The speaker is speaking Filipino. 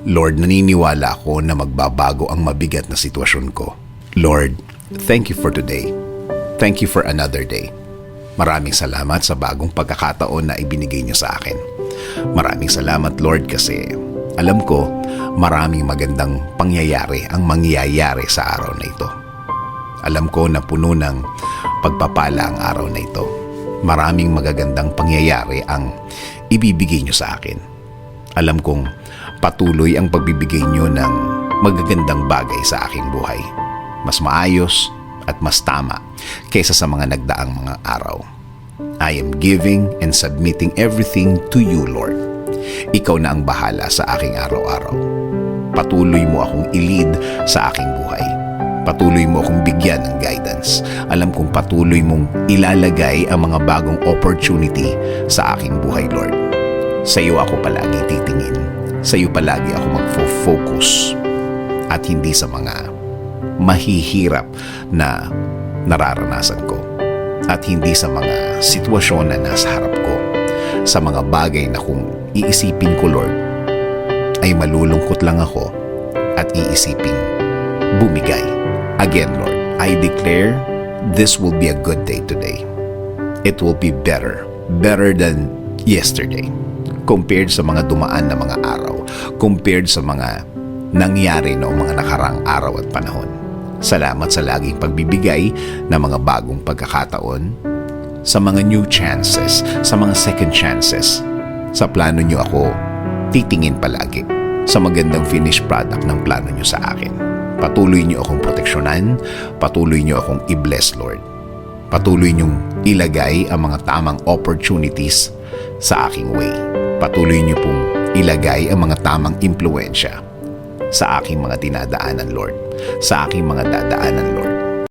Lord, naniniwala ako na magbabago ang mabigat na sitwasyon ko. Lord, thank you for today. Thank you for another day. Maraming salamat sa bagong pagkakataon na ibinigay niyo sa akin. Maraming salamat, Lord, kasi alam ko maraming magandang pangyayari ang mangyayari sa araw na ito. Alam ko na puno ng pagpapala ang araw na ito. Maraming magagandang pangyayari ang ibibigay niyo sa akin. Alam kong patuloy ang pagbibigay niyo ng magagandang bagay sa aking buhay. Mas maayos at mas tama kaysa sa mga nagdaang mga araw. I am giving and submitting everything to you, Lord. Ikaw na ang bahala sa aking araw-araw. Patuloy mo akong i-lead sa aking buhay. Patuloy mo akong bigyan ng guidance. Alam kong patuloy mong ilalagay ang mga bagong opportunity sa aking buhay, Lord. Sa iyo ako palagi titingin. Sa iyo palagi ako magfo-focus. At hindi sa mga mahihirap na nararanasan ko. At hindi sa mga sitwasyon na nasa harap ko. Sa mga bagay na kung iisipin ko, Lord, ay malulungkot lang ako at iisipin bumigay. Again, Lord, I declare this will be a good day today. It will be better than yesterday. Compared sa mga dumaan na mga araw, compared sa mga nangyari noong mga nakarang araw at panahon. Salamat sa laging pagbibigay ng mga bagong pagkakataon, sa mga new chances, sa mga second chances. Sa plano niyo ako titingin palagi, sa magandang finished product ng plano niyo sa akin. Patuloy niyo akong proteksyonan, patuloy niyo akong i-bless, Lord. Patuloy niyong ilagay ang mga tamang opportunities sa aking way. Patuloy niyo pong ilagay ang mga tamang impluensya sa aking mga dinadaanan, Lord. Sa aking mga dadaanan, Lord.